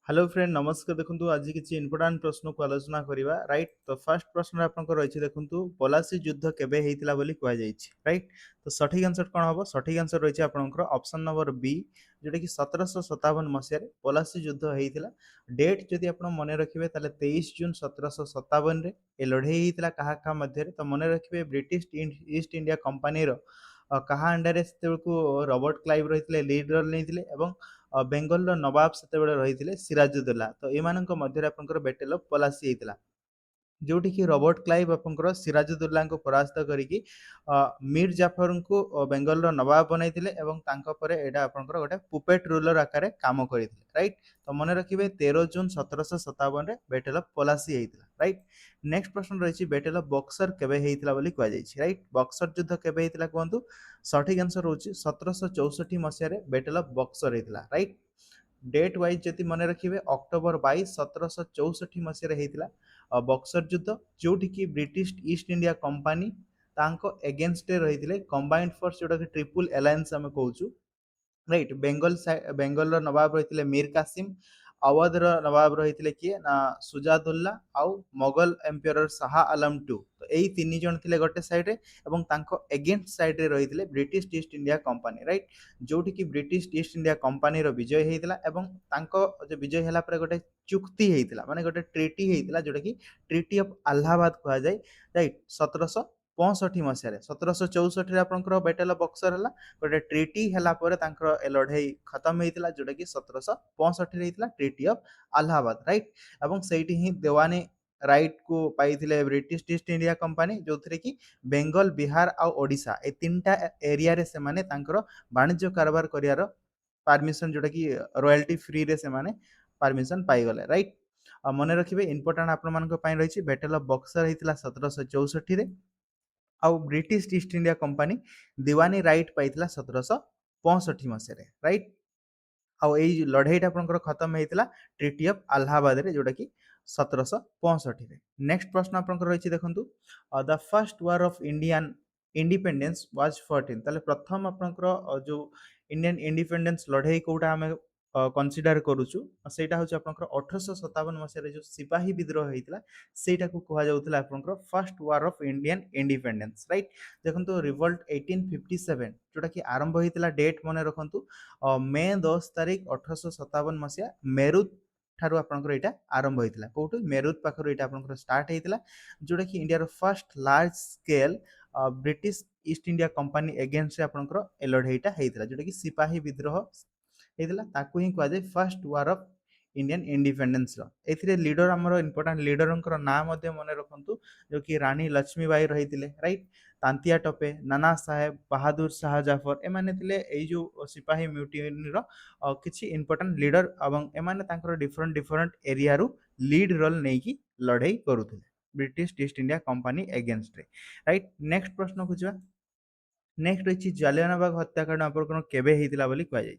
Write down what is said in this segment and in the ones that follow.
Hello friend नमस्कार देखंतु आज किछि इंपोर्टेंट प्रश्न को आलोचना करिवा राइट। तो फर्स्ट प्रश्न आपनकर रहिछि देखंतु पलासी युद्ध केबे हेइतिला बोली कुआ जाइछि राइट। तो सठिक आंसर कोन हबो सठिक आंसर रहिछि आपनकर ऑप्शन नंबर बी जोटा कि 1757 मसिया रे पलासी युद्ध हेइतिला। डेट जदि आपण मने रखिबे ताले 23 जून 1757 रे ए लढेई हेइतिला काहा का मध्य रे। तो मने रखिबे ब्रिटिश ईस्ट इंडिया कंपनी रो काहा अंडर रे सेतेबेकु रॉबर्ट क्लाइव रहितले लीड रोल नेइतिले एवं बेंगल नवाब सेतेबेले रहिथिले सिराजुद्दौला। तो एमानंक मध्यरे आपनकर बैटल ऑफ पलासी हेइतिला जोठी कि रॉबर्ट क्लाइव आपनकर सिराजुद्दौला को परास्त करिकि मीर जाफर को बेंगल नवाब बनैतिले एवं तांको परे एडा आपनकर गोटे पुपेट रूलर आकारे काम करिथिले राइट। तो मने रखिबे 13 जून 1757 रे बैटल ऑफ पलासी हेइतिला राइट। नेक्स्ट प्रश्न रहिछि बैटल ऑफ बक्सर केबे हेइतिला बोली कुआ जाइछि राइट। बक्सर युद्ध केबे हेइतिला कहंतु सठिक आंसर होछि 1764 मसिया रे बैटल ऑफ बक्सर हेइतिला राइट। डेट वाइज जति मने रखिबे अक्टोबर 22 1764 मसिया रे हेइतिला बक्सर युद्ध जोठी कि ब्रिटिश ईस्ट इंडिया कंपनी तांको एगेंस्ट रे रहिथिले कंबाइंड फोर्स जोटा कि ट्रिपल अलायंस हम कहउछु राइट। बेंगल नवाब रही मीर कासिम अवध नवाब रही किए ना सुजादुल्ला आउ मोगल एम्पायर शाह आलम टू। तो यही तीन जन थे गोटे साइड रे एवं तांको एगेंस्ट साइड रे रही British East India Company right. जोठी कि ब्रिटिश ईस्ट इंडिया कंपनी रो विजय होता एवं तांको जो विजय होला पर गोटे चुक्ति होता माने गोटे ट्रिटी होता जोटा कि ट्रिटी ऑफ अलाहाबाद कहा जाए राइट। 1765 मसीह 1764 आपंकर बैटल ऑफ बक्सर है गोटे ट्रिटी है लड़ाई खत्म होता जोटा कि 1765 ट्रिटी ऑफ अलाहाबाद राइट। एवं सेठी ही देवानी राइट को पाइथिले ब्रिटिश ईस्ट इंडिया कंपनी जो थे कि बेंगल बिहार आ ओडिशा ए तीनटा एरिया रे से माने तांकर वाणिज्य कारोबार करियार परमिशन जोटा कि रॉयल्टी फ्री रे से माने परमिशन पाई गले राइट। मन रखिए इंपोर्टेंट आपण मानक पई रहिछि बैटल ऑफ बक्सर हेतिला 1764 रे आउ ब्रिटिश ईस्ट इंडिया कंपनी दीवानी राइट पाइथिला 1765 मसीह राइट। आउ एई लड़ाईटा आपनकर खत्म हेतिला ट्रिटी ऑफ अलाहाबाद रे जोटा कि 1765 रे। नेक्स्ट प्रश्न आपनकर रहिछि देखंतु the first war of Indian independence was 14 ताले प्रथम आपनकर जो इंडियन इंडिपेंडेंस लड़ाई कोटा हमें कनसिडर करूछु सेटा होछि आपनकर 1857 मसीह रे जो सिपाही विद्रोह हेतिला सेटा को कहा जाउतला आपनकर first war of Indian independence right. देखंतु रिवोल्ट 1857 जोटा कि आरंभ हेतिला डेट मने रखंतु मे 10 तारिख 1857 मसीहा मेरुत ठारू आपनकर एटा आरंभ होइतिला कोठु मेरुत पाखर एटा आपनकर स्टार्ट हेतिला जोटा कि इंडिया रो first large scale British East India Company against आपनकर ए लड़ाईटा हेतिला जोटा कि सिपाही विद्रोह हेतिला ताकू ही कहा जाय first war of Indian independence रो। एथिरे लीडर हमर इंपोर्टेंट लीडरंकर नाम मध्ये मने रखंतु जो कि रानी लक्ष्मीबाई रहितिले राइट। तांतिया टोपे नाना साहेब बहादुर शाह जाफर एमाने थिले एई जो सिपाही म्यूटिनी रो किछि इंपोर्टेंट लीडर एवं एमाने तांकर डिफरेंट डिफरेंट एरिया रु लीड रोल नेकी लड़ाई करूथिले British East India Company against रे राइट। नेक्स्ट प्रश्न खुजिबा नेक्स्ट रही जालियानबाग हत्याकांड आपन केबे हेतिला बोली कह जाय।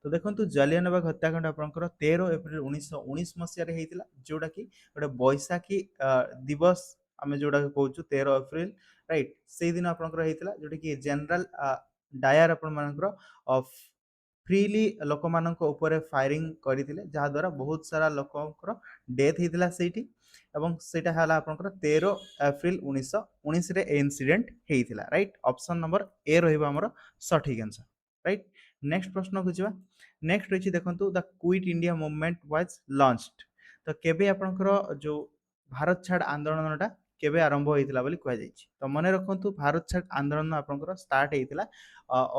तो देखंतु जालियानबाग हत्याकांड आपनकर 13 एप्रिल 1919 मसिया रे हेतिला जोटा कि गोटे बैसाखी दिवस आमे जोटा कहउछु 13 एप्रिल राइट से दिन आपनकर हेतिला जोटा कि जनरल डायर आपन मानकर फ्रीली लोक मानक ऊपर फायरिंग करथिले जहा द्वारा बहुत सारा लोककर डेथ हेतिला सेठी एवं सेटा हला आपनकर 13 एप्रिल 1919 रे इंसिडेंट हेतिला राइट। ऑप्शन नंबर ए रहिबा हमर सठिक आंसर राइट। नेक्स्ट प्रश्न खुजिबा नेक्स्ट रही देखंतु the quit India movement was launched. तो केबे आपनकर जो भारत छाड़ आंदोलनटा केबे आरंभ होइतिला बोली कह जाय। तो मने रखंतु भारत छाड़ आंदोलन आपनकर स्टार्ट हेतिला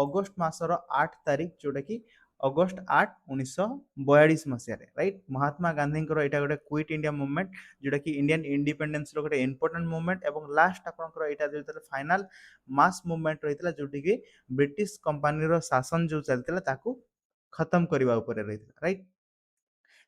अगस्त मासर 8 तारिख जोटा कि अगस्त 8 1942 मसिया रे राइट। महात्मा गांधी एटा गोटे क्विट इंडिया मूवमेंट जोटा कि इंडियन इंडिपेंडेंस रो गोटे इंपोर्टेंट मूवमेंट एवं लास्ट आपनकर एटा जो फाइनल मास मूवमेंट रहितला जोटी कि ब्रिटिश कंपनी रो शासन जो चलतिला ताकू खत्म करबा ऊपर रहितला राइट।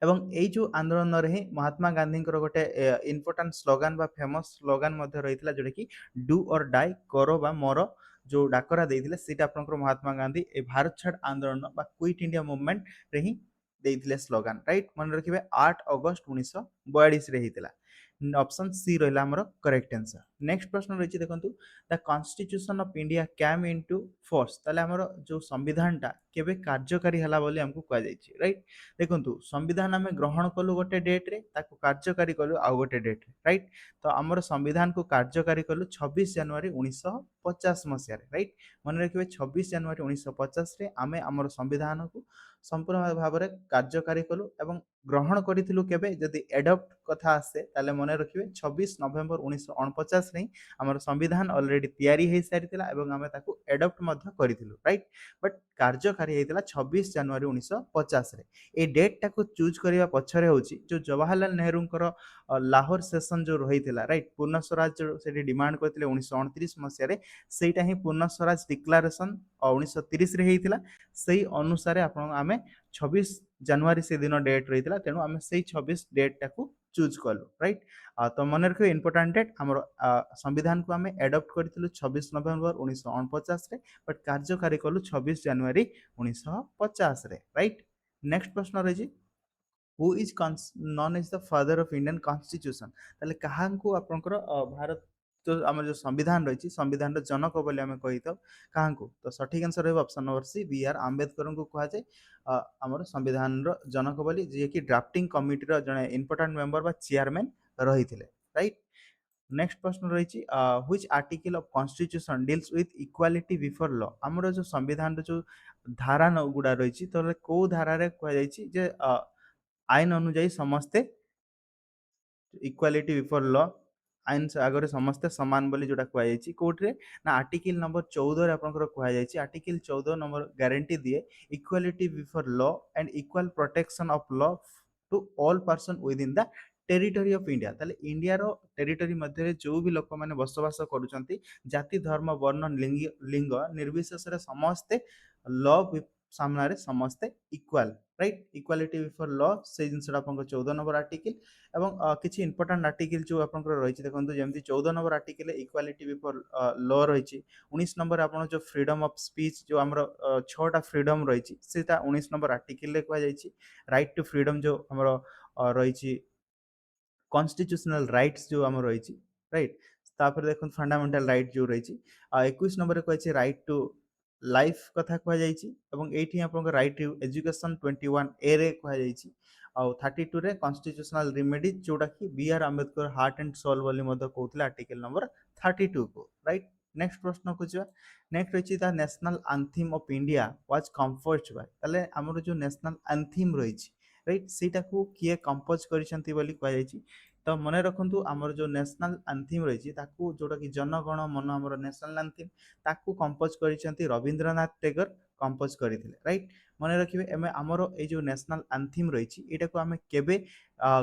एवं एई जो आंदोलन रे महात्मा गांधी गोटे इंपोर्टेंट स्लोगान बा फेमस स्लोगान मध्य रहितला जोटा कि डू और डाई करो बा मरो जो डाकरा देइथिले सेटा आपनकर महात्मा गांधी ए भारत छाड़ आंदोलन बा क्विट इंडिया मूवमेंट रे ही देइथिले स्लोगान राइट। मन रखिबे 8 अगस्त 19 42 रे हेतिला। ऑप्शन सी रहिला हमर करेक्ट आंसर। नेक्स्ट प्रश्न रहिछि देखंतु the constitution of India came into force ताले हमर जो संविधानटा केबे कार्यकारी हला बोली हमकु कहै जाइछि राइट। देखंतु संविधान हमें ग्रहण कलु गोटे डेट रे ताको कार्यकारी कलु आ गोटे डेट रे राइट। तो हमर संविधान को कार्यकारी कलु 26 जनवरी 1950 मसिया रे राइट। मन रखिबे 26 जनवरी 1950 रे आमे हमर संविधान को संपूर्ण भाव में कार्यकारी कलु एवं ग्रहण करिथिलु केबे जदि एडॉप्ट कथा आसे ताले मने रखिबे 26 नवेम्बर 1949 रे हमर संविधान ऑलरेडी तैयारी हे सारिथिला एवं आमे ताकू एडॉप्ट मध्य करिथिलु राइट। बट कार्यकारी हेतिला 26 जनवरी 1950 रे। ए डेट टाको चूज करिवा पछरे होची जो जवाहरलाल नेहरूंकर लाहौर सेशन जो रहिथिला राइट। पूर्ण स्वराज जो सेठी डिमांड करथिले 1929 मसिया रे सेटा ही पूर्ण स्वराज डिक्लेरेशन 1930 रे हेतिला। सेही अनुसार आपण आमे 26 जनवरी से दिन डेट रही तेणु आम से 26 डेट टाक चूज कलु राइट। तो मन रखिए इंपोर्टाट डेट आम संविधान को आम एडप्ट करूँ 26 नवेम्बर 1949 बट कार्यकारी कलु 26 जनवरी 1950 राइट। नेक्स्ट प्रश्न रही who is known as the father of Indian constitution ताले कहा को आपनकर भारत तो आम जो संविधान रही संविधान जनक बोली आम कही था क्या तो सठिक आंसर रही option number C B R Ambedkar को कहुए आमर संविधान जनक बोली जी कि ड्राफ्टिंग कमिटी जड़े इंपोर्टाट मेंबर बा चेयरमैन रही थे राइट। नेक्स्ट प्रश्न रही which article of constitution deals with equality before law आमर जो संविधान जो धारा गुड़ा रही तो कौ धारा कहुई आईन अनुजाई समस्ते इक्वालिटी बिफोर लॉ आईन आगे समस्ते समान बोली जोटा कहुई कौटे ना आर्टिकल नंबर 14 रे आपनकर कहुई आर्टिकल 14 नंबर गारंटी दिए equality before law and equal protection of law to all person within the territory of India ताले इंडिया रो टेरिटरी मध्य जो भी लोक मैंने बसवास करुँच जाति धर्म वर्ण लिंग निर्विशेष समस्ते लॉ सामने समस्ते equal right. Equality before law से जिनसा 14 नंबर आर्टिकल एवं किसी इंपोर्टाट आर्टिकल जो आप रही देखो जमी 14 number article equality before law रही 19 नंबर आप जो फ्रीडम ऑफ स्पीच जो आम 6टा फ्रीडम रही 19 नंबर आर्टिकल कहुई राइट टू फ्रीडम जो आम रही कॉन्स्टिट्यूशनल राइट्स जो आम रही राइट। तापर देखो फंडामेंटल राइट जो रही 21 नंबर कही राइट टू लाइफ कथा कहुई आप राइट टू एजुकेशन 21 ए रे कहुई आउ 32 रे कॉन्स्टिट्यूशनल रिमेडीज जोटा कि B R Ambedkar heart and soul बोली कहते आर्टिकल नंबर 32 को राइट। नेक्स्ट प्रश्न को जा नेक्स्ट रही the national anthem of India was composed bye ताले हमर जो नेशनल एंथम रही राइट सेटा को किए कंपोज करिसेंती बोली कहुई तो मन रखु आमर जो नेशनल एंथम रही जोटा कि जनगण मन आमर नेशनल एंथम ताकू कंपोज करिसेंती रविंद्रनाथ टैगोर कंपोज करते राइट। मन रखिए एम आमर ये जो नेशनल एंथम रही यहाँ को आम केबे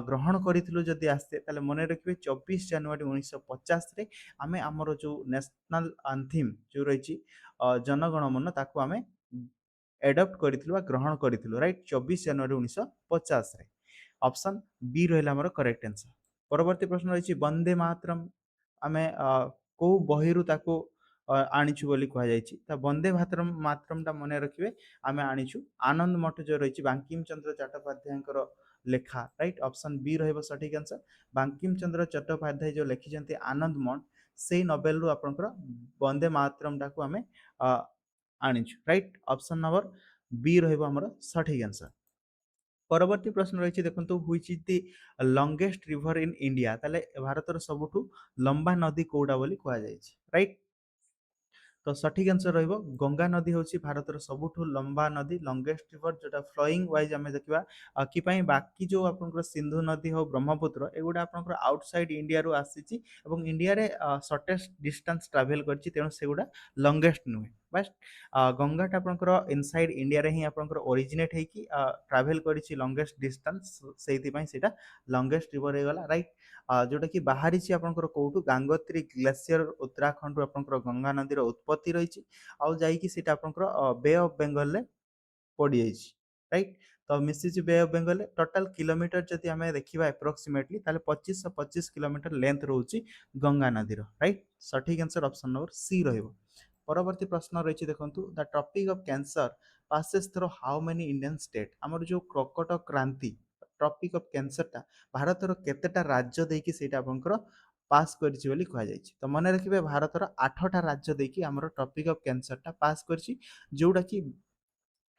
ग्रहण करूँ जदि आसते ताले मन रखिए 24 जनवरी 1950 रे आम आमर जो नेशनल एंथम जो रही जनगण मन ताकू आम एडप्ट करूँ ग्रहण करूँ राइट 24 जनवरी 1950 रे। ऑप्शन बी रहा आमर करेक्ट आंसर। परवर्ती प्रश्न रही वंदे मातरम आम कौ बही ताकू आनीचु बोली कहुई वंदे मातरम मन रखिए आम आनीचु आनंद मठ जो रही बंकिम चंद्र चट्टोपाध्याय लेखा राइट। ऑप्शन बी रहा सठिक आंसर बंकिम चंद्र चट्टोपाध्याय जो लिखिं आनंद मठ से नोवेल रु आपंकर वंदे मातरम टाकू आम आनीचु राइट। ऑप्शन नंबर बी रहा सठिक आंसर। परवर्ती प्रश्न रही देखो which is the longest river in India ताले भारतर सबुठु लंबा नदी कौटा बोली कहुई राइट। तो सठिक आंसर रहिबो गंगा नदी होची भारतर सबुठु लंबा नदी लंगेस्ट रिवर जोटा फ्लोइंग वाइज आमे देखिबा कि पई बाकी जो आपनकर सिंधु नदी हो ब्रह्मपुत्र एगुडा आपनकर आउटसाइड इंडिया रु आसीची एवं इंडिया रे शॉर्टेस्ट डिस्टेंस ट्रैवल करची तेणु सेगुडा लंगेस्ट नुहे बस गंगाटा आपनकर इनसाइड इंडिया रे ही आपनकर ओरिजिनेट है कि ट्रैवल करची लंगेस्ट डिस्टेंस सेति पई सेटा लंगेस्ट रिवर हे गला राइट। जोटा कि बाहरी आपनकर कोठु गांगोत्री ग्लेशियर उत्तराखंड रु आपनकर गंगा नदी रो उत्पत्ति रही आउ जाइकी सेटा आपनकर बे ऑफ बेंगल रे पड़ी जाइछि राइट। तो मिसिछि बे ऑफ बेंगल टोटल किलोमीटर जदि आमे देखिबा एप्रोक्सीमेटली ताले 2525 किलोमीटर लेंथ रहउछि गंगा नदी रो राइट। सठिक आंसर ऑप्शन नंबर सी रहइबो। परवर्ती प्रश्न रही देखंतु the topic of cancer passes through how many Indian state आमर जो कर्कट क्रांति ट्रॉपिक ऑफ कैंसरटा भारतर केतेटा राज्य देकी ସେଇଟା ଆପଣଙ୍କର ପାସ୍ କରିଛି ବୋଲି କୁହାଯାଇଛି। ତ ମନେ ରଖିବେ ଭାରତର 8ଟା ରାଜ୍ୟ ଦେଇକି ଆମର ଟପିକ୍ ଅଫ୍ କ୍ୟାନ୍ସରଟା ପାସ୍ କରିଛି, ଯୋଉଟା କି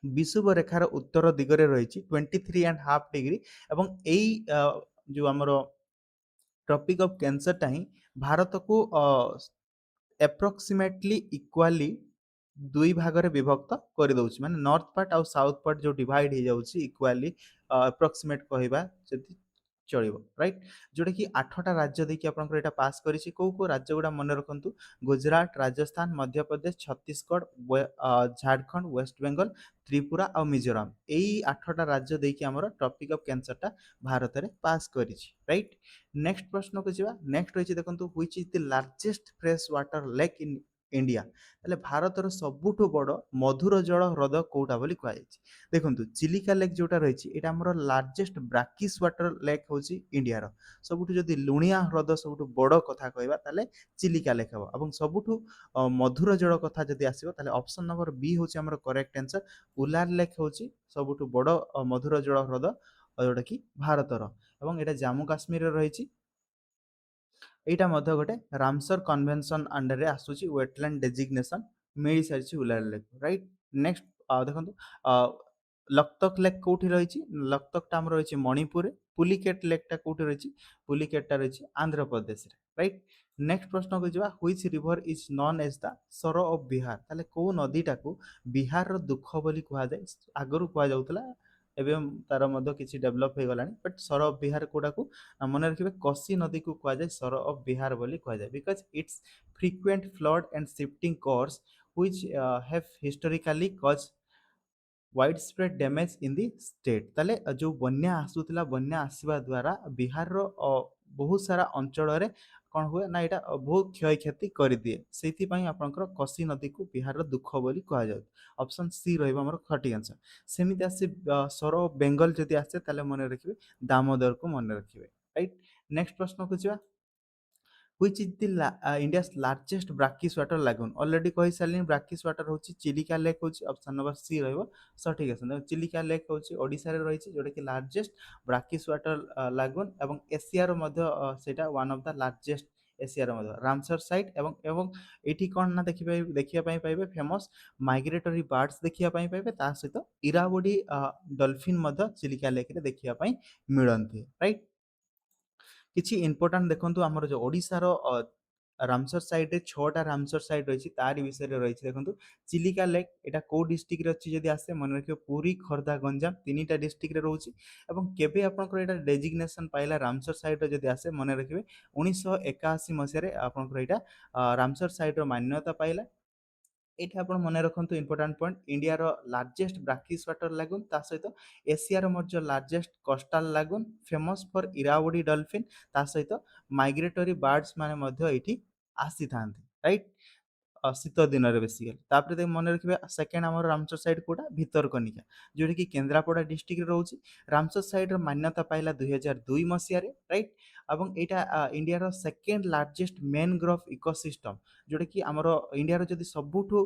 ବିଷୁବ ରେଖାର ଉତ୍ତର ଦିଗରେ ରହିଛି 23.5 ଡିଗ୍ରୀ ଏବଂ ଏଇ ଯୋଉ ଆମର ଟପିକ୍ ଅଫ୍ କ୍ୟାନ୍ସରଟା ହିଁ ଭାରତକୁ एप्रोक्सीमेटली इक्वाली दुई भाग में विभक्त कर दଉଛି ମାନେ ନର୍ଥ ପାର୍ଟ ଆଉ ସାଉଥ ପାର୍ଟ ଯୋଉ ଡିଭାଇଡ ହେଇଯାଉଛି ଇକ୍ୱାଲି ଆପ୍ରୋକ୍ସିମେଟ କହିବା ଯଦି ଚଳିବ ରାଇଟ୍, ଯୋଉଟା କି 8ଟା ରାଜ୍ୟ ଦେଇକି ଆପଣଙ୍କର ଏଇଟା ପାସ୍ କରିଛି। କୋଉ କୋଉ ରାଜ୍ୟ ଗୁଡା ମନେ ରଖନ୍ତୁ, ଗୁଜରାଟ, ରାଜସ୍ଥାନ, ମଧ୍ୟପ୍ରଦେଶ, ଛତିଶଗଡ଼, ଝାଡଖଣ୍ଡ, ୱେଷ୍ଟବେଙ୍ଗଲ, ତ୍ରିପୁରା ଆଉ ମିଜୋରାମ, ଏଇ 8ଟା ରାଜ୍ୟ ଦେଇକି ଆମର ଟପିକ୍ ଅଫ୍ କ୍ୟାନ୍ସରଟା ଭାରତରେ ପାସ୍ କରିଛି ରାଇଟ୍। ନେକ୍ସଟ ପ୍ରଶ୍ନକୁ ଯିବା। ନେକ୍ସଟ ରହିଛି ଦେଖନ୍ତୁ, which is the largest fresh water lake in India. ତାହେଲେ ଭାରତର ସବୁଠୁ ବଡ଼ ମଧୁର ଜଳ ହ୍ରଦ କୋଉଟା ବୋଲି କୁହାଯାଇଛି। ଦେଖନ୍ତୁ ଚିଲିକା ଲେକ୍ ଯୋଉଟା ରହିଛି ଏଇଟା ଆମର ଲାର୍ଜେଷ୍ଟ ବ୍ରାକିସ୍ ୱାଟର ଲେକ୍ ହେଉଛି ଇଣ୍ଡିଆର। ସବୁଠୁ ଯଦି ଲୁଣିଆ ହ୍ରଦ ସବୁଠୁ ବଡ଼ କଥା କହିବା ତାହେଲେ ଚିଲିକା ଲେକ୍ ହେବ। ଏବଂ ସବୁଠୁ ମଧୁର ଜଳ କଥା ଯଦି ଆସିବ ତାହେଲେ ଅପସନ୍ ନମ୍ବର ବି ହେଉଛି ଆମର କରେକ୍ଟ ଆନ୍ସର। ଉଲାର ଲେକ୍ ହେଉଛି ସବୁଠୁ ବଡ଼ ମଧୁର ଜଳ ହ୍ରଦ ଯୋଉଟା କି ଭାରତର, ଏବଂ ଏଇଟା ଜାମ୍ମୁ କାଶ୍ମୀରରେ ରହିଛି। এইটা ମଧ୍ୟ ଗୋଟେ ରାମସର କନଭେନସନ ଅଣ୍ଡରରେ ଆସୁଛି, ୱେଟଲ୍ୟାଣ୍ଡ ଡେଜିଗ୍ନେସନ ମିଳି ସାରିଛି ଉଲାର ଲେକ୍ ରାଇଟ୍। ନେକ୍ସଟ ଦେଖନ୍ତୁ ଲକ୍ତକ ଲେକ୍ କୋଉଠି ରହିଛି, ଲକ୍ତକଟା ଆମର ରହିଛି ମଣିପୁରରେ। ପୁଲିକେଟ ଲେକ୍ଟା କୋଉଠି ରହିଛି, ପୁଲିକେଟଟା ରହିଛି ଆନ୍ଧ୍ରପ୍ରଦେଶରେ ରାଇଟ୍। ନେକ୍ସଟ ପ୍ରଶ୍ନକୁ ଯିବା, which river is non age ଦ ସର ଅଫ୍ ବିହାର। ତାହେଲେ କୋଉ ନଦୀଟାକୁ ବିହାରର ଦୁଃଖ ବୋଲି କୁହାଯାଏ, ଆଗରୁ କୁହାଯାଉଥିଲା, ଏବେ ତାର ମଧ୍ୟ କିଛି ଡେଭଲପ ହେଇଗଲାଣି, ବଟ୍ ସର ଅଫ୍ ବିହାର କୋଉଟାକୁ ମନେ ରଖିବେ କୋସି ନଦୀକୁ କୁହାଯାଏ ସର ଅଫ୍ ବିହାର ବୋଲି କୁହାଯାଏ, because it's frequent flood and shifting course which have historically caused widespread damage in the state। ତାହେଲେ ଯୋଉ ବନ୍ୟା ଆସୁଥିଲା, ବନ୍ୟା ଆସିବା ଦ୍ୱାରା ବିହାରର ବହୁତ ସାରା ଅଞ୍ଚଳରେ କ'ଣ ହୁଏ ନା ଏଇଟା ବହୁତ କ୍ଷୟକ୍ଷତି କରିଦିଏ, ସେଇଥିପାଇଁ ଆପଣଙ୍କର କୋସି ନଦୀକୁ ବିହାରର ଦୁଃଖ ବୋଲି କୁହାଯାଉଛି। ଅପସନ୍ ସି ରହିବ ଆମର ସଠିକ୍ ଆନ୍ସର। ସେମିତି ଆସି ସର ବେଙ୍ଗଲ ଯଦି ଆସେ ତାହେଲେ ମନେ ରଖିବେ ଦାମୋଦରକୁ ମନେ ରଖିବେ ରାଇଟ୍। ନେକ୍ସଟ ପ୍ରଶ୍ନକୁ ଯିବା, which is the India's largest brackish water lagoon। already कहि सारलिन brackish water होची चिलिका लेक होची, ऑप्शन नंबर सी रहइबो सठिक आंसर। चिलिका लेक होची ओडिसा रे रहिची, जोटा कि लार्जेस्ट brackish water lagoon एवं एशिया रो मध्य सेटा one of the largest Asia रो मध्य रामसर साइट। एवं एवं एठी कोन ना देखिया पई पाइबे फेमस माइग्रेटरी बर्ड्स देखिया पई पाइबे, ता सहित इरावडी डॉल्फिन मध्य चिलिका लेक रे देखिया पई मिलंती राइट। କିଛି ଇମ୍ପୋର୍ଟାଣ୍ଟ ଦେଖନ୍ତୁ, ଆମର ଯୋଉ ଓଡ଼ିଶାର ରାମସର ସାଇଡରେ 6ଟା ରାମସର ସାଇଡ ରହିଛି, ତାରି ବିଷୟରେ ରହିଛି ଦେଖନ୍ତୁ। ଚିଲିକା ଲେକ୍ ଏଇଟା କୋଉ ଡିଷ୍ଟ୍ରିକ୍ଟରେ ଅଛି ଯଦି ଆସେ ମନେ ରଖିବ, ପୁରୀ, ଖୋର୍ଦ୍ଧା, ଗଞ୍ଜାମ, 3ଟା ଡିଷ୍ଟ୍ରିକ୍ଟରେ ରହୁଛି। ଏବଂ କେବେ ଆପଣଙ୍କର ଏଇଟା ଡେଜିଗ୍ନେସନ ପାଇଲା ରାମସର ସାଇଡରେ ଯଦି ଆସେ ମନେ ରଖିବେ 1981 ମସିହାରେ ଆପଣଙ୍କର ଏଇଟା ରାମସର ସାଇଡର ମାନ୍ୟତା ପାଇଲା। ଏଇଠି ଆପଣ ମନେ ରଖନ୍ତୁ ଇମ୍ପୋର୍ଟାଣ୍ଟ ପଏଣ୍ଟ, ଇଣ୍ଡିଆର ଲାର୍ଜେଷ୍ଟ ବ୍ରାକିସ୍ ୱାଟର ଲାଗୁନ୍, ତା ସହିତ ଏସିଆର ମଧ୍ୟ largest coastal lagoon, famous for Irrawaddy dolphin, ତା ସହିତ ମାଇଗ୍ରେଟୋରୀ ବାର୍ଡସ୍ ମାନେ ମଧ୍ୟ ଏଇଠି ଆସିଥାନ୍ତି ରାଇଟ୍, ଶୀତ ଦିନରେ ବେସିକାଲି। ତାପରେ ଦେଖି ମନେ ରଖିବେ ସେକେଣ୍ଡ ଆମର ରାମସର ସାଇଡ କୋଉଟା, ଭିତରକନିକା, ଯୋଉଟାକି କେନ୍ଦ୍ରାପଡ଼ା ଡିଷ୍ଟ୍ରିକ୍ଟରେ ରହୁଛି। ରାମସର ସାଇଡର ମାନ୍ୟତା ପାଇଲା 2002 ମସିହାରେ ରାଇଟ୍। ଏବଂ ଏଇଟା ଇଣ୍ଡିଆର ସେକେଣ୍ଡ ଲାର୍ଜେଷ୍ଟ ମ୍ୟାନଗ୍ରୋଭ ଇକୋସିଷ୍ଟମ, ଯୋଉଟାକି ଆମର ଇଣ୍ଡିଆର ଯଦି ସବୁଠୁ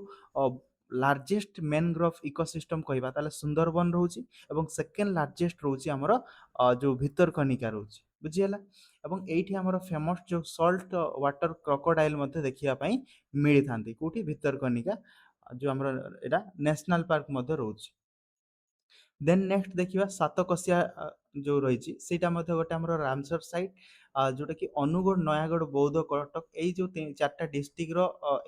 ଲାର୍ଜେଷ୍ଟ ମ୍ୟାନଗ୍ରୋଭ ଇକୋସିଷ୍ଟମ କହିବା ତାହେଲେ ସୁନ୍ଦରବନ ରହୁଛି, ଏବଂ ସେକେଣ୍ଡ ଲାର୍ଜେଷ୍ଟ ରହୁଛି ଆମର ଯୋଉ ଭିତରକନିକା ରହୁଛି, ବୁଝିହେଲା। ଏବଂ ଏଇଠି ଆମର ଫେମସ୍ ଯୋଉ ସଲ୍ଟ ୱାଟର କ୍ରୋକୋଡାଇଲ ମଧ୍ୟ ଦେଖିବା ପାଇଁ ମିଳିଥାନ୍ତି, କୋଉଠି, ଭିତରକନିକା, ଯୋଉ ଆମର ଏଇଟା ନ୍ୟାସନାଲ ପାର୍କ ମଧ୍ୟ ରହୁଛି। ଦେନ୍ ନେକ୍ସଟ ଦେଖିବା ସାତକୋଶିଆ ଯୋଉ ରହିଛି ସେଇଟା ମଧ୍ୟ ଗୋଟେ ଆମର ରାମସର ସାଇଟ୍, ଯୋଉଟା କି ଅନୁଗୁଳ, ନୟାଗଡ଼, ବୌଦ୍ଧ, କଟକ, ଏଇ ଯୋଉ 4ଟା ଡିଷ୍ଟ୍ରିକ୍ଟର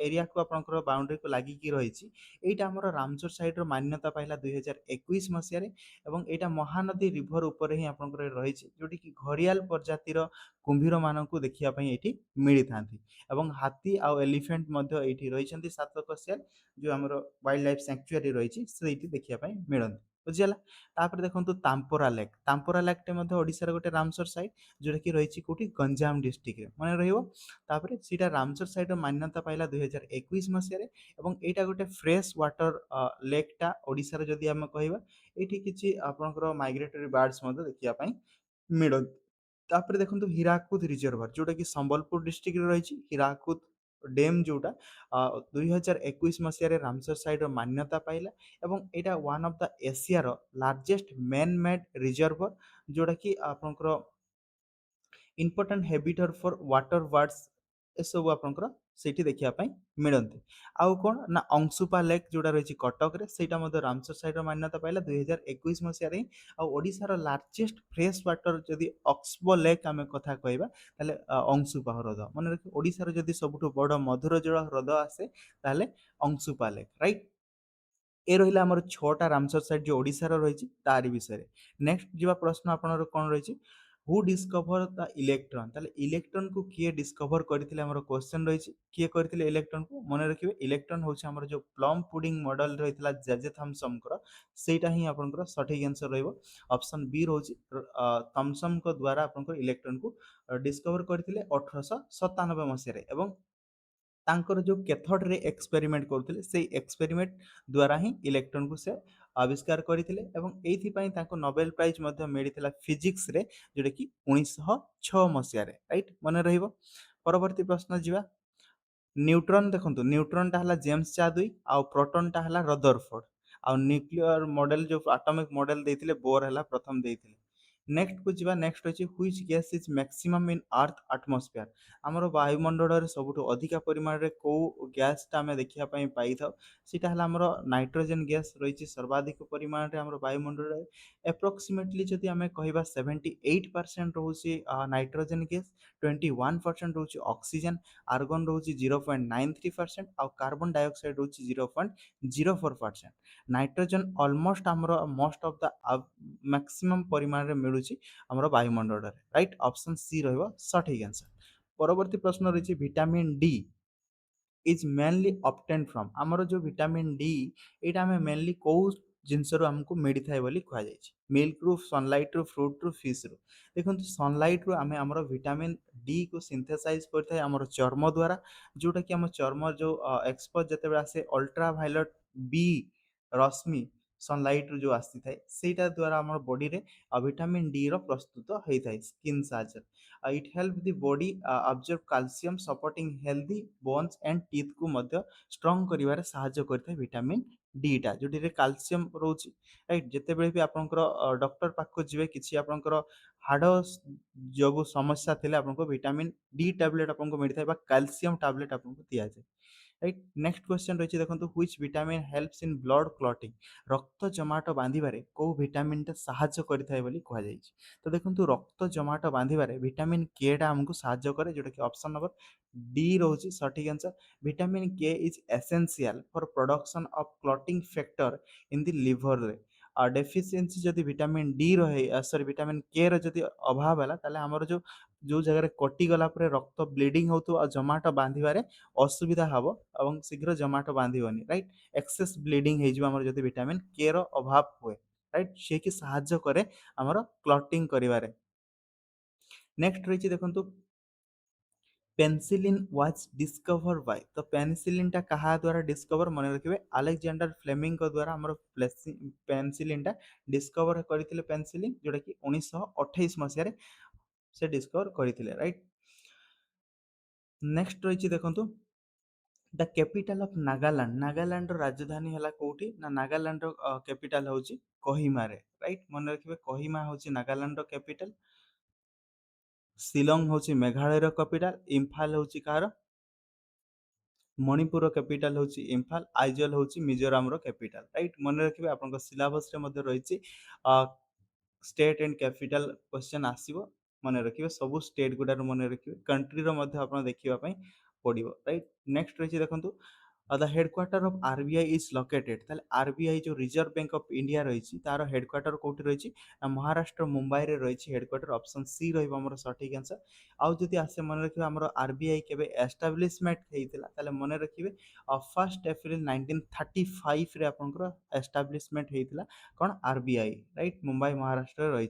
ଏରିଆକୁ ଆପଣଙ୍କର ବାଉଣ୍ଡରୀକୁ ଲାଗିକି ରହିଛି। ଏଇଟା ଆମର ରାମସର ସାଇଟ୍ର ମାନ୍ୟତା ପାଇଲା 2021 ମସିହାରେ। ଏବଂ ଏଇଟା ମହାନଦୀ ରିଭର ଉପରେ ହିଁ ଆପଣଙ୍କର ରହିଛି, ଯୋଉଠିକି ଘରିଆଲ ପ୍ରଜାତିର କୁମ୍ଭୀରମାନଙ୍କୁ ଦେଖିବା ପାଇଁ ଏଇଠି ମିଳିଥାନ୍ତି। ଏବଂ ହାତୀ ଆଉ ଏଲିଫେଣ୍ଟ ମଧ୍ୟ ଏଇଠି ରହିଛନ୍ତି ସାତକୋଶିଆରେ, ଯୋଉ ଆମର ୱାଇଲ୍ଡ ଲାଇଫ ସାଙ୍କ୍ଚୁଆରୀ ରହିଛି ସେଇଠି ଦେଖିବା ପାଇଁ ମିଳନ୍ତି, ବୁଝିହେଲା। ତାପରେ ଦେଖନ୍ତୁ ତାମ୍ପରା ଲେକ୍, ତାମ୍ପରା ଲେକ୍ଟେ ମଧ୍ୟ ଓଡ଼ିଶାର ଗୋଟେ ରାମସର ସାଇଟ୍, ଯୋଉଟାକି ରହିଛି କୋଉଠି, ଗଞ୍ଜାମ ଡିଷ୍ଟ୍ରିକ୍ଟରେ ମନେ ରହିବ। ତାପରେ ସେଇଟା ରାମସର ସାଇଟ୍ର ମାନ୍ୟତା ପାଇଲା 2021 ମସିହାରେ। ଏବଂ ଏଇଟା ଗୋଟେ ଫ୍ରେଶ ୱାଟର ଲେକ୍ଟା ଓଡ଼ିଶାର ଯଦି ଆମେ କହିବା, ଏଇଠି କିଛି ଆପଣଙ୍କର ମାଇଗ୍ରେଟୋରୀ ବାର୍ଡସ୍ ମଧ୍ୟ ଦେଖିବା ପାଇଁ ମିଳନ୍ତି। ତାପରେ ଦେଖନ୍ତୁ ହୀରାକୁଦ ରିଜର୍ଭର, ଯୋଉଟାକି ସମ୍ବଲପୁର ଡିଷ୍ଟ୍ରିକ୍ଟରେ ରହିଛି, ହୀରାକୁଦ ଡ୍ୟାମ୍ ଯୋଉଟା 2021 ମସିହାରେ ରାମସର ସାଇଟ୍ର ମାନ୍ୟତା ପାଇଲା ଏବଂ ଏଇଟା ୱାନ୍ ଅଫ୍ ଦ ଏସିଆର ଲାର୍ଜେଷ୍ଟ ମ୍ୟାନ୍ ମେଡ୍ ରିଜର୍ଭର ଯୋଉଟାକି ଆପଣଙ୍କର ଇମ୍ପୋର୍ଟାଣ୍ଟ ହେବିଟର ଫର୍ ୱାଟର ବାର୍ଡସ୍ ଏସବୁ ଆପଣଙ୍କର ସେଇଠି ଦେଖିବା ପାଇଁ ମିଳନ୍ତି। ଆଉ କ'ଣ ନା ଅଂଶୁପା ଲେକ୍ ଯୋଉଟା ରହିଛି କଟକରେ ସେଇଟା ମଧ୍ୟ ରାମସର ସାଇଟ୍ର ମାନ୍ୟତା ପାଇଲା 2021 ମସିହାରେ ହିଁ। ଆଉ ଓଡ଼ିଶାର ଲାର୍ଜେଷ୍ଟ ଫ୍ରେଶ୍ ୱାଟର ଯଦି ଅକ୍ସବୋ ଲେକ୍ ଆମେ କଥା କହିବା ତାହେଲେ ଅଂଶୁପା ହ୍ରଦ ମନେ ରଖି ଓଡ଼ିଶାର ଯଦି ସବୁଠୁ ବଡ଼ ମଧୁର ଜଳ ହ୍ରଦ ଆସେ ତାହେଲେ ଅଂଶୁପା ଲେକ୍ ରାଇଟ୍। ଏ ରହିଲା ଆମର 6ଟା ରାମସର ସାଇଟ୍ ଯେଉଁ ଓଡ଼ିଶାର ରହିଛି ତାରି ବିଷୟରେ। ନେକ୍ସଟ ଯିବା ପ୍ରଶ୍ନ ଆପଣଙ୍କର କ'ଣ ରହିଛି ହୁ ଡିସ୍କଭର ଦ ଇଲେକ୍ଟ୍ରନ୍ ତାହେଲେ ଇଲେକ୍ଟ୍ରନକୁ କିଏ ଡିସ୍କଭର କରିଥିଲେ ଆମର କ୍ୱେଶ୍ଚନ୍ ରହିଛି କିଏ କରିଥିଲେ ଇଲେକ୍ଟ୍ରନକୁ ମନେ ରଖିବେ ଇଲେକ୍ଟ୍ରନ୍ ହେଉଛି ଆମର ଯେଉଁ ପ୍ଲମ୍ ପୁଡିଂ ମଡେଲ ରହିଥିଲା ଜେଜେ ଥମ୍ସନଙ୍କର ସେଇଟା ହିଁ ଆପଣଙ୍କର ସଠିକ୍ ଆନ୍ସର ରହିବ। ଅପସନ୍ ବି ରହୁଛି ଥମ୍ସନଙ୍କ ଦ୍ୱାରା ଆପଣଙ୍କର ଇଲେକ୍ଟ୍ରନକୁ ଡିସ୍କଭର କରିଥିଲେ 1897 ମସିହାରେ ଏବଂ ତାଙ୍କର ଯେଉଁ କେଥଡ଼ରେ ଏକ୍ସପେରିମେଣ୍ଟ କରୁଥିଲେ ସେଇ ଏକ୍ସପେରିମେଣ୍ଟ ଦ୍ୱାରା ହିଁ ଇଲେକ୍ଟ୍ରନକୁ ସେ ଆବିଷ୍କାର କରିଥିଲେ ଏବଂ ଏଇଥିପାଇଁ ତାଙ୍କୁ ନୋବେଲ ପ୍ରାଇଜ୍ ମଧ୍ୟ ମିଳିଥିଲା ଫିଜିକ୍ସରେ ଯେଉଁଟାକି 1906 ମସିହାରେ ରାଇଟ୍ ମନେ ରହିବ। ପରବର୍ତ୍ତୀ ପ୍ରଶ୍ନ ଯିବା ନ୍ୟୁଟ୍ରନ୍ ଦେଖନ୍ତୁ ନ୍ୟୁଟ୍ରନଟା ହେଲା ଜେମ୍ସ ଚାଦୁଇ ଆଉ ପ୍ରୋଟନଟା ହେଲା ରଦରଫୋର୍ଡ ଆଉ ନ୍ୟୁକ୍ଲିୟର ମଡେଲ ଯେଉଁ ଆଟମିକ ମଡେଲ ଦେଇଥିଲେ ବୋର ହେଲା ପ୍ରଥମ ଦେଇଥିଲେ। ନେକ୍ସଟକୁ ଯିବା ନେକ୍ସଟ ଅଛି which gas is maximum in earth atmosphere ଆମର ବାୟୁମଣ୍ଡଳରେ ସବୁଠୁ ଅଧିକା ପରିମାଣରେ କେଉଁ ଗ୍ୟାସ୍ଟା ଆମେ ଦେଖିବା ପାଇଁ ପାଇଥାଉ ସେଇଟା ହେଲା ଆମର ନାଇଟ୍ରୋଜେନ୍ ଗ୍ୟାସ୍ ରହିଛି ସର୍ବାଧିକ ପରିମାଣରେ ଆମର ବାୟୁମଣ୍ଡଳରେ ଆପ୍ରୋକ୍ସିମେଟଲି ଯଦି ଆମେ କହିବା 78% ରହୁଛି ନାଇଟ୍ରୋଜେନ୍ ଗ୍ୟାସ୍ 21% ରହୁଛି ଅକ୍ସିଜେନ୍ ଆର୍ଗନ୍ ରହୁଛି 0.93% ଆଉ କାର୍ବନ ଡାଇଅକ୍ସାଇଡ୍ ରହୁଛି 0.04%। ନାଇଟ୍ରୋଜେନ୍ ଅଲମୋଷ୍ଟ ଆମର ମୋଷ୍ଟ ଅଫ୍ ଦ ମ୍ୟାକ୍ସିମମ୍ ପରିମାଣରେ ମିଳୁଛି ଆମର ବାୟୁମଣ୍ଡଳରେ ରାଇଟ୍ ଅପସନ୍ ସି ରହିବ ସଠିକ୍ ଆନ୍ସର। ପରବର୍ତ୍ତୀ ପ୍ରଶ୍ନ ରହିଛି vitamin D is mainly obtained from ଆମର ଯେଉଁ ଭିଟାମିନ୍ ଡି ଏଇଟା ଆମେ ମେନଲି କେଉଁ ଜିନିଷରୁ ଆମକୁ ମିଳିଥାଏ ବୋଲି କୁହାଯାଇଛି ମିଲ୍କରୁ ସନଲାଇଟ୍ରୁ ଫ୍ରୁଟ୍ରୁ ଫିସ୍ରୁ ଦେଖନ୍ତୁ ସନଲାଇଟ୍ରୁ ଆମେ ଆମର ଭିଟାମିନ୍ ଡିକୁ ସିନ୍ଥେସାଇଜ୍ କରିଥାଏ ଆମର ଚର୍ମ ଦ୍ୱାରା ଯେଉଁଟାକି ଆମ ଚର୍ମ ଯେଉଁ ଏକ୍ସପୋଜ୍ ଯେତେବେଳେ ଆସେ ଅଲ୍ଟ୍ରା ଭାଇଲଟ୍ ବି ରଶ୍ମି ସନଲାଇଟ୍ରୁ ଯେଉଁ ଆସିଥାଏ ସେଇଟା ଦ୍ୱାରା ଆମର ବଡ଼ିରେ ଭିଟାମିନ୍ ଡିର ପ୍ରସ୍ତୁତ ହୋଇଥାଏ ସ୍କିନ୍ ସାହାଯ୍ୟରେ। It help the body absorb calcium supporting healthy bones and ଟିଥକୁ ମଧ୍ୟ ଷ୍ଟ୍ରଙ୍ଗ କରିବାରେ ସାହାଯ୍ୟ କରିଥାଏ ଭିଟାମିନ୍ ଡିଟା ଯେଉଁଥିରେ କ୍ୟାଲସିୟମ୍ ରହୁଛି ରାଇଟ୍। ଯେତେବେଳେ ବି ଆପଣଙ୍କର ଡକ୍ଟର ପାଖକୁ ଯିବେ କିଛି ଆପଣଙ୍କର ହାଡ଼ ଯୋଗୁଁ ସମସ୍ୟା ଥିଲେ ଆପଣଙ୍କୁ ଭିଟାମିନ୍ ଡି ଟ୍ୟାବଲେଟ୍ ଆପଣଙ୍କୁ ମିଳିଥାଏ ବା କ୍ୟାଲସିୟମ୍ ଟ୍ୟାବଲେଟ୍ ଆପଣଙ୍କୁ ଦିଆଯାଏ ରାଇଟ୍। ନେକ୍ସଟ କ୍ୱେଶ୍ଚନ୍ ରହିଛି ଦେଖନ୍ତୁ which vitamin helps in blood clotting ରକ୍ତ ଜମାଟ ବାନ୍ଧିବାରେ କେଉଁ ଭିଟାମିନ୍ଟା ସାହାଯ୍ୟ କରିଥାଏ ବୋଲି କୁହାଯାଇଛି। ତ ଦେଖନ୍ତୁ ରକ୍ତ ଜମାଟ ବାନ୍ଧିବାରେ ଭିଟାମିନ୍ କେଟା ଆମକୁ ସାହାଯ୍ୟ କରେ ଯେଉଁଟାକି ଅପସନ୍ ନମ୍ବର ଡି ରହୁଛି ସଠିକ୍ answer. Vitamin K is essential for production of clotting factor in the ଲିଭରରେ ଆଉ ଡେଫିସିଏନ୍ସି ଯଦି ଭିଟାମିନ୍ ଡି ରହେ ଭିଟାମିନ୍ କେର ଯଦି ଅଭାବ ହେଲା ତାହେଲେ ଆମର ଯେଉଁ ଜାଗାରେ କଟିଗଲା ପରେ ରକ୍ତ ବ୍ଲିଡ଼ିଂ ହେଉଥିବ ଆଉ ଜମାଟ ବାନ୍ଧିବାରେ ଅସୁବିଧା ହେବ ଏବଂ ଶୀଘ୍ର ଜମାଟ ବାନ୍ଧିବନି ରାଇଟ୍ ଏକ୍ସେସ୍ ବ୍ଲିଡ଼ିଂ ହେଇଯିବ ଆମର ଯଦି ଭିଟାମିନ୍ କେର ଅଭାବ ହୁଏ ରାଇଟ୍ ସିଏ କି ସାହାଯ୍ୟ କରେ ଆମର କ୍ଲଟିଂ କରିବାରେ। ନେକ୍ସଟ ରହିଛି ଦେଖନ୍ତୁ पेनिसिलिन वाज डिस्कवर बाय तो पेनिसिलिनटा काहा द्वारा डिस्कवर मन रखिए अलेक्जेंडर फ्लेमिंग द्वारा आमर पेनिसिलिनटा डिस्कवर करथिले पेनिसिलिन जोटा कि 1928 मसिया से डिस्कवर करथिले राइट। नेक्स्ट रही देखंतु the capital of Nagaland Nagaland राजधानी है कौटी ना नागालैंड कैपिटल हूँ कोहिमा रे राइट मन रखिए कोहिमा हूँ नागालैंड कैपिटल शिलंग हूँ मेघालय कैपिटल इम्फाल हूँ कहार मणिपुर कैपिटल हूँ इम्फाल आइजल हूँ मिजोराम कैपिटल राइट मन रखिए आप सिलेबस रही स्टेट एंड कैपिटल क्वेश्चन आसो मन रखिए सब स्टेट गुडार मन रखिए कंट्री देखापी पड़ो राइट। नेक्स्ट रही देखो the headquarter of RBI is located ताले आरबीआई जो रिजर्व बैंक ऑफ इंडिया रही तार हेडक्वार्टर कौटी रही महाराष्ट्र मुंबई रे रही हेडक्वार्टर ऑप्शन सी रही सठिक आंसर। आउ जदि आसे मन रखिए आम आरबीआई केबे एस्टाब्लिशमेंट होता ताले मन रखिए 1 एप्रिल 1935 रे आपनकर एस्टाब्लिशमेंट होता कौन आरबीआई राइट मुंबई महाराष्ट्र रही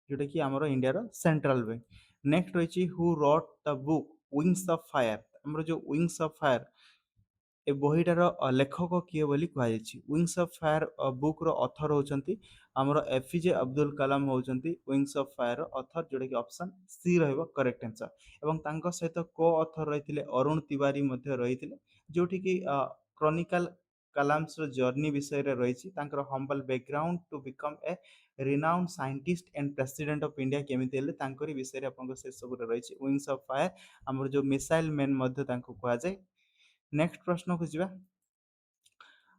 जोटा कि आमर इंडिया सेंट्रल बैंक। नेक्स्ट रही who wrote the book wings of fire आमर जो विंग्स ऑफ फायर ए बहिटार लेखक किए बोली कुहाଯାଇଛି विंग्स ऑफ फायर बुक रो ऑथर होचंती हमरो एपीजे अब्दुल कलाम होचंती विंग्स ऑफ फायर ऑथर जोडे कि ऑप्शन सी रहइबो करेक्ट आंसर एवं तांको सहित को ऑथर रहिथिले अरुण तिवारी मध्ये रहिथिले जोठी कि क्रॉनिकल कलाम्स रो जर्नी विषय रे रहिछि तांकर humble background to become a renowned scientist and president of India केमिति हेले तांकरी विषय रे आपनको से सब रे रहिछि विंग्स ऑफ फायर हमर जो मिसाइल मैन मध्ये तांको कुहा जाय नेक्स्ट प्रश्न को जिबा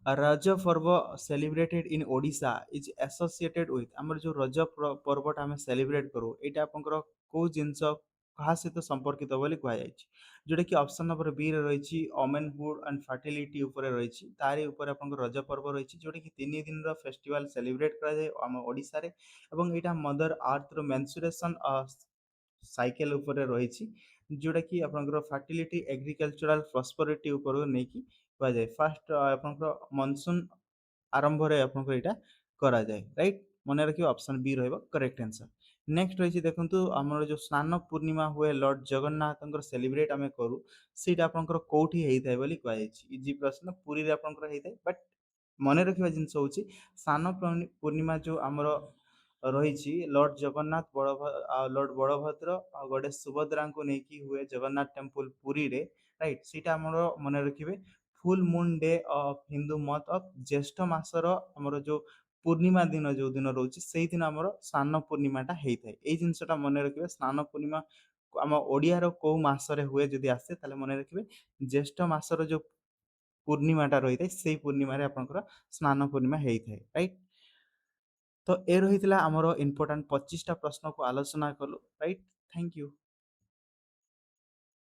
रज पर्व celebrated in Odisha is associated with आमर जो रज पर्वटा आम सेलिब्रेट करू यहाँ आपंकर कौ जिनस कहा सहित संपर्कित बोली कहुଯାଇଛି जोटा कि ऑप्शन नंबर बी रे रही ओमेनहुड एंड फर्टिलिटी उपरे रही तारी ऊपर आपंकर रज पर्व रही जोटा कि 3 दिन फेस्टिवल सेलिब्रेट कराए आम ओडिशा रे एवं यहाँ मदर अर्थ रो मेंसुरेशन साइकेल उपरे रही जोटा कि आपंकर फर्टिलिटी एग्रीकल्चरल प्रॉस्पेरिटी ऊपर नहीं कुहाଯାଏ फास्ट ଆପଣଙ୍କର ମନସୁନ୍ ଆରମ୍ଭରେ ଆପଣଙ୍କର ଏଇଟା କରାଯାଏ ରାଇଟ୍ ମନେ ରଖିବେ ଅପସନ୍ ବି ରହିବ କରେକ୍ଟ ଆନ୍ସର ନେକ୍ସଟ ରହିଛି ଦେଖନ୍ତୁ ଆମର ଯେଉଁ ସ୍ନାନ ପୂର୍ଣ୍ଣିମା ହୁଏ ଲର୍ଡ ଜଗନ୍ନାଥଙ୍କର ସେଲିବ୍ରେଟ୍ ଆମେ କରୁ ସେଇଟା ଆପଣଙ୍କର କୋଉଠି ହେଇଥାଏ ବୋଲି କୁହାଯାଇଛି ଇଜି ପ୍ରଶ୍ନ ପୁରୀରେ ଆପଣଙ୍କର ହେଇଥାଏ ବଟ୍ ମନେ ରଖିବା ଜିନିଷ ହେଉଛି ସ୍ନାନ ପୂର୍ଣ୍ଣିମା ଯେଉଁ ଆମର ରହିଛି ଲର୍ଡ ଜଗନ୍ନାଥ ଲର୍ଡ ବଳଭଦ୍ର ଆଉ ଗୋଟେ ସୁଭଦ୍ରାଙ୍କୁ ନେଇକି ହୁଏ ଜଗନ୍ନାଥ ଟେମ୍ପଲ ପୁରୀରେ ରାଇଟ୍ ସେଇଟା ଆମର ମନେ ରଖିବେ full moon day of Hindu month of ज्येष्ठ मासर हमर जो पूर्णिमा दिन जो दिन रोचे से दिन आमर स्नान पूर्णिमाटा होता है ये जिनसा मन रखिए स्नान पूर्णिमा आम ओडियार कौ मसरे हुए जदि आसे ताले मन रखिए ज्येष्ठ मासर जो पूर्णिमाटा रही है से पूर्णिम आपंकर स्नान पूर्णिमा होता है राइट तो ये रही आमर इम्पोर्टाट 25टा प्रश्न को आलोचना कलु राइट थैंक यू।